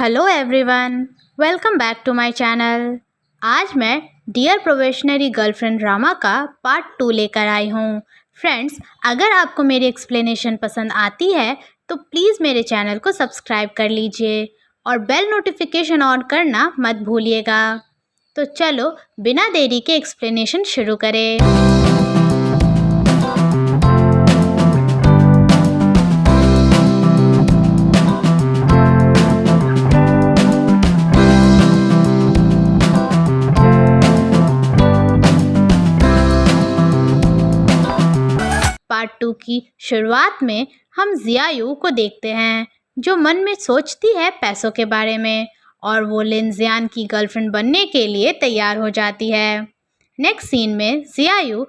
Hello everyone, welcome back to my channel. आज मैं dear probationary girlfriend drama का part 2 लेकर आई हूँ। फ्रेंड्स, अगर आपको मेरी एक्सप्लेनेशन पसंद आती है तो प्लीज़ मेरे चैनल को सब्सक्राइब कर लीजिए और बेल नोटिफिकेशन ऑन करना मत भूलिएगा। तो चलो बिना देरी के एक्सप्लेनेशन शुरू करें। पार्ट 2 की शुरुआत में हम जियायू को देखते हैं, जो मन में सोचती है पैसों के बारे में और वो लिन जियान की गर्लफ्रेंड बनने के लिए तैयार हो जाती है। नेक्स्ट सीन में जियायू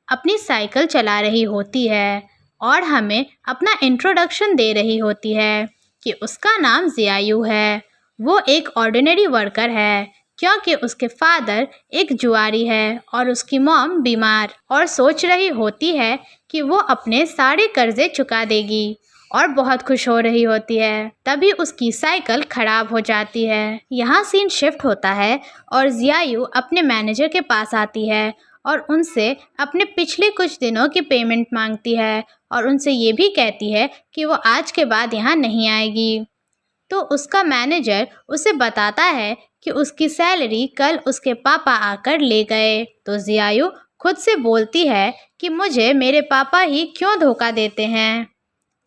अपनी साइकिल चला रही होती है और हमें अपना इंट्रोडक्शन दे रही होती है कि उसका नाम जियायू है। वो एक ऑर्डिनरी वर्कर है क्योंकि उसके फादर एक जुआरी है और उसकी मॉम बीमार, और सोच रही होती है कि वो अपने सारे कर्जे चुका देगी और बहुत खुश हो रही होती है। तभी उसकी साइकिल खराब हो जाती है। यहाँ सीन शिफ्ट होता है और जियायू अपने मैनेजर के पास आती है और उनसे अपने पिछले कुछ दिनों की पेमेंट मांगती है और उनसे ये भी कहती है कि वो आज के बाद यहाँ नहीं आएगी। तो उसका मैनेजर उसे बताता है कि उसकी सैलरी कल उसके पापा आकर ले गए। तो जियायू खुद से बोलती है कि मुझे मेरे पापा ही क्यों धोखा देते हैं।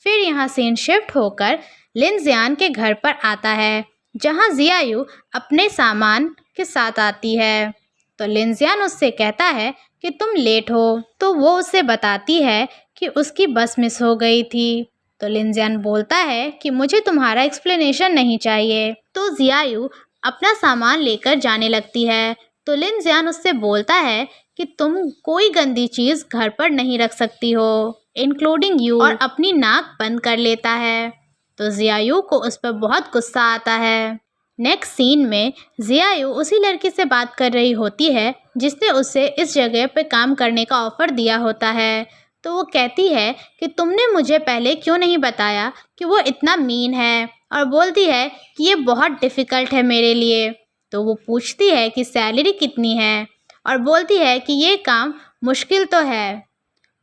फिर यहाँ सीन शिफ्ट होकर लिन जियान के घर पर आता है, जहाँ जियायू अपने सामान के साथ आती है। तो लिन जियान उससे कहता है कि तुम लेट हो। तो वो उसे बताती है कि उसकी बस मिस हो गई थी। तो लिन जियान बोलता है कि मुझे तुम्हारा एक्सप्लेनेशन नहीं चाहिए। तो जियायू अपना सामान लेकर जाने लगती है। तो लिन जियान उससे बोलता है कि तुम कोई गंदी चीज़ घर पर नहीं रख सकती हो, इंक्लूडिंग यू, और अपनी नाक बंद कर लेता है। तो जियायू को उस पर बहुत गुस्सा आता है। नेक्स्ट सीन में जियायू उसी लड़की से बात कर रही होती है जिसने उसे इस जगह पे काम करने का ऑफ़र दिया होता है। तो वो कहती है कि तुमने मुझे पहले क्यों नहीं बताया कि वो इतना मीन है, और बोलती है कि ये बहुत डिफ़िकल्ट है मेरे लिए। तो वो पूछती है कि सैलरी कितनी है और बोलती है कि ये काम मुश्किल तो है,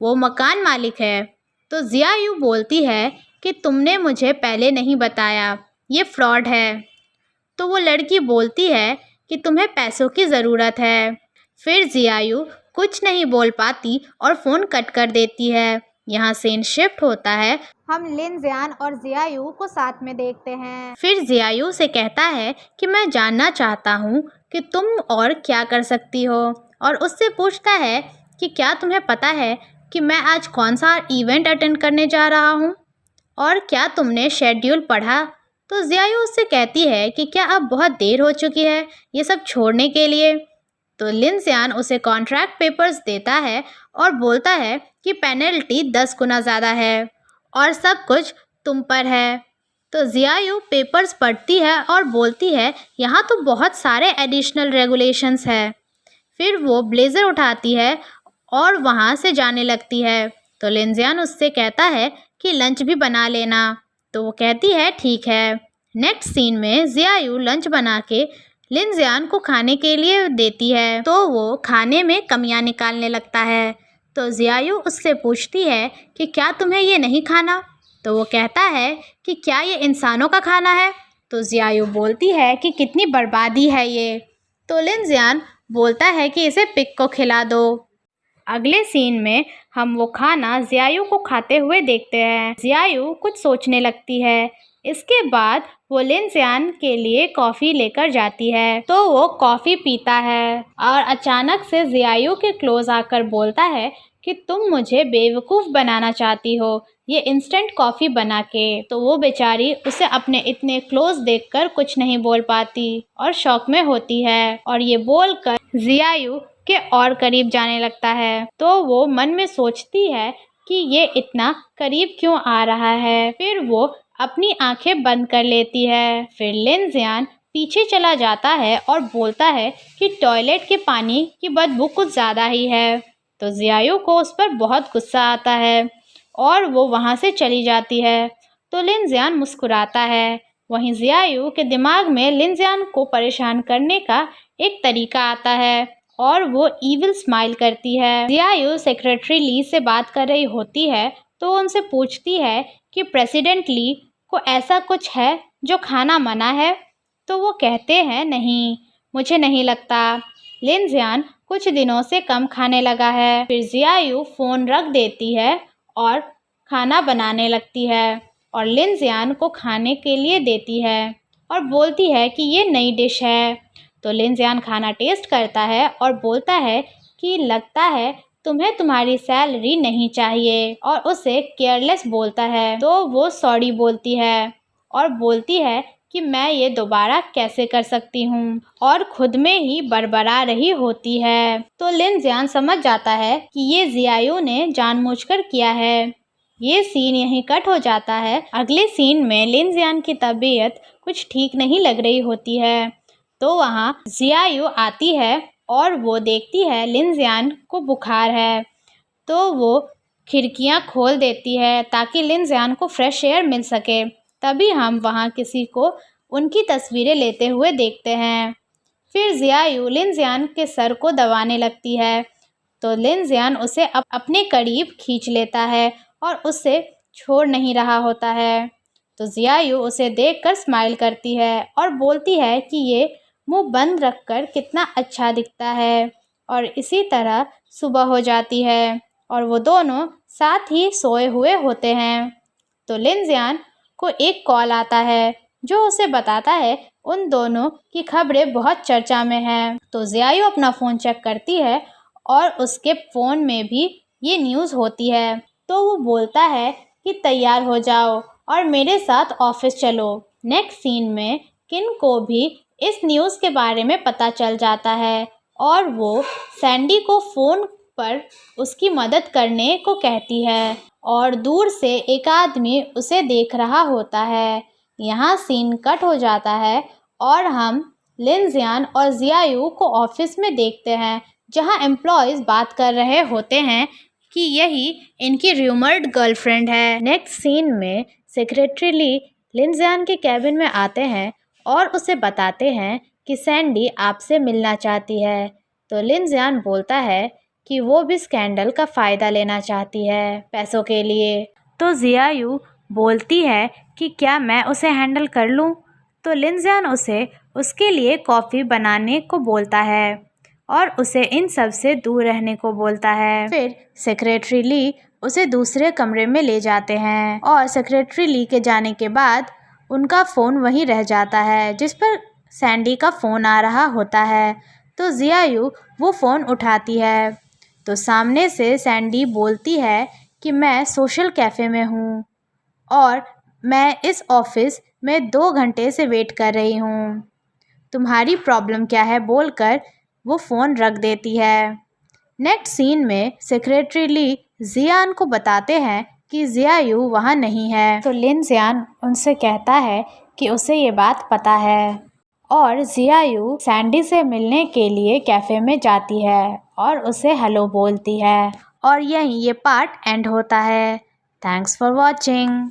वो मकान मालिक है। तो जियायू बोलती है कि तुमने मुझे पहले नहीं बताया, ये फ्रॉड है। तो वो लड़की बोलती है कि तुम्हें पैसों की ज़रूरत है। फिर जियायू कुछ नहीं बोल पाती और फ़ोन कट कर देती है। यहाँ सीन शिफ्ट होता है, हम लिन जियान और जियायू को साथ में देखते हैं। फिर जियायू से कहता है कि मैं जानना चाहता हूँ कि तुम और क्या कर सकती हो, और उससे पूछता है कि क्या तुम्हें पता है कि मैं आज कौन सा इवेंट अटेंड करने जा रहा हूँ, और क्या तुमने शेड्यूल पढ़ा। तो जियायू उससे कहती है कि क्या अब बहुत देर हो चुकी है ये सब छोड़ने के लिए। तो लिन जियान उसे कॉन्ट्रैक्ट पेपर्स देता है और बोलता है कि पेनल्टी 10 गुना ज़्यादा है और सब कुछ तुम पर है। तो जियायू पेपर्स पढ़ती है और बोलती है यहाँ तो बहुत सारे एडिशनल रेगुलेशंस है। फिर वो ब्लेज़र उठाती है और वहाँ से जाने लगती है। तो लिन जियान उससे कहता है कि लंच भी बना लेना। तो वो कहती है ठीक है। नेक्स्ट सीन में जियायू लंच बना के लिन जियान को खाने के लिए देती है। तो वो खाने में कमियां निकालने लगता है। तो जियायू उससे पूछती है कि क्या तुम्हें ये नहीं खाना। तो वो कहता है कि क्या ये इंसानों का खाना है। तो जियायू बोलती है कि कितनी बर्बादी है ये। तो लिन जियान बोलता है कि इसे पिग को खिला दो। अगले सीन में हम वो खाना जियायू को खाते हुए देखते हैं। जियायू कुछ सोचने लगती है। इसके बाद वो लिन जियान के लिए कॉफ़ी लेकर जाती है। तो वो कॉफ़ी पीता है और अचानक से जियायू के क्लोज आकर बोलता है कि तुम मुझे बेवकूफ़ बनाना चाहती हो ये इंस्टेंट कॉफ़ी बना के। तो वो बेचारी उसे अपने इतने क्लोज देखकर कुछ नहीं बोल पाती और शॉक में होती है, और ये बोलकर जियायू के और करीब जाने लगता है। तो वो मन में सोचती है कि ये इतना करीब क्यों आ रहा है। फिर वो अपनी आंखें बंद कर लेती है। फिर लिन जियान पीछे चला जाता है और बोलता है कि टॉयलेट के पानी की बदबू कुछ ज़्यादा ही है। तो जियायू को उस पर बहुत गुस्सा आता है और वो वहाँ से चली जाती है। तो लिन जियान मुस्कुराता है वहीं जियायू के दिमाग में लिनजियान को परेशान करने का एक तरीका आता है और वो इविल स्माइल करती है। जियायू सेक्रेटरी ली से बात कर रही होती है तो उनसे पूछती है कि प्रेसिडेंट ली को ऐसा कुछ है जो खाना मना है, तो वो कहते हैं नहीं, मुझे नहीं लगता। लिनजियान कुछ दिनों से कम खाने लगा है। फिर जियायू फ़ोन रख देती है और खाना बनाने लगती है और लिनजियान को खाने के लिए देती है और बोलती है कि ये नई डिश है। तो लिनजियान खाना टेस्ट करता है और बोलता है कि लगता है तुम्हें तुम्हारी सैलरी नहीं चाहिए और उसे केयरलेस बोलता है। तो वो सॉरी बोलती है और बोलती है कि मैं ये दोबारा कैसे कर सकती हूँ और खुद में ही बड़बड़ा रही होती है। तो लिनजियान समझ जाता है कि ये जियायू ने जानबूझकर किया है। ये सीन यहीं कट हो जाता है। अगले सीन में लिनजियान की तबीयत कुछ ठीक नहीं लग रही होती है तो वहाँ जियायू आती है और वो देखती है लिनजियान को बुखार है तो वो खिड़कियाँ खोल देती है ताकि लिनजियान को फ्रेश एयर मिल सके। तभी हम वहाँ किसी को उनकी तस्वीरें लेते हुए देखते हैं। फिर जियायू लिनजियान के सर को दबाने लगती है तो लिनजियान उसे अपने करीब खींच लेता है और उसे छोड़ नहीं रहा होता है। तो जियायू उसे देखकर स्माइल करती है और बोलती है कि ये मुंह बंद रखकर कितना अच्छा दिखता है। और इसी तरह सुबह हो जाती है और वो दोनों साथ ही सोए हुए होते हैं। तो लिनजियान को एक कॉल आता है जो उसे बताता है उन दोनों की खबरें बहुत चर्चा में हैं। तो जियायू अपना फ़ोन चेक करती है और उसके फ़ोन में भी ये न्यूज़ होती है। तो वो बोलता है कि तैयार हो जाओ और मेरे साथ ऑफिस चलो। नेक्स्ट सीन में किन को भी इस न्यूज़ के बारे में पता चल जाता है और वो सैंडी को फ़ोन पर उसकी मदद करने को कहती है और दूर से एक आदमी उसे देख रहा होता है। यहाँ सीन कट हो जाता है और हम लिनजियान और जियायू को ऑफिस में देखते हैं जहाँ एम्प्लॉयज़ बात कर रहे होते हैं कि यही इनकी र्यूमर्ड गर्लफ्रेंड है। नेक्स्ट सीन में सेक्रेटरी ली लिनजियान के कैबिन में आते हैं और उसे बताते हैं कि सैंडी आपसे मिलना चाहती है। तो लिनजियान बोलता है कि वो भी स्कैंडल का फ़ायदा लेना चाहती है पैसों के लिए। तो जियायू बोलती है कि क्या मैं उसे हैंडल कर लूँ। तो लिनजियान उसे उसके लिए कॉफ़ी बनाने को बोलता है और उसे इन सब से दूर रहने को बोलता है। फिर सेक्रेटरी ली उसे दूसरे कमरे में ले जाते हैं और सेक्रेटरी ली के जाने के बाद उनका फ़ोन वहीं रह जाता है जिस पर सैंडी का फ़ोन आ रहा होता है। तो जियायू वो फ़ोन उठाती है तो सामने से सैंडी बोलती है कि मैं सोशल कैफ़े में हूँ और मैं इस ऑफ़िस में 2 घंटे से वेट कर रही हूँ, तुम्हारी प्रॉब्लम क्या है बोलकर वो फ़ोन रख देती है। नेक्स्ट सीन में सेक्रेटरी ली जियान को बताते हैं कि जियायू वहाँ नहीं है। तो लिनजियान उनसे कहता है कि उसे ये बात पता है और जियायू सैंडी से मिलने के लिए कैफ़े में जाती है और उसे हेलो बोलती है और यहीं ये पार्ट एंड होता है। Thanks for watching.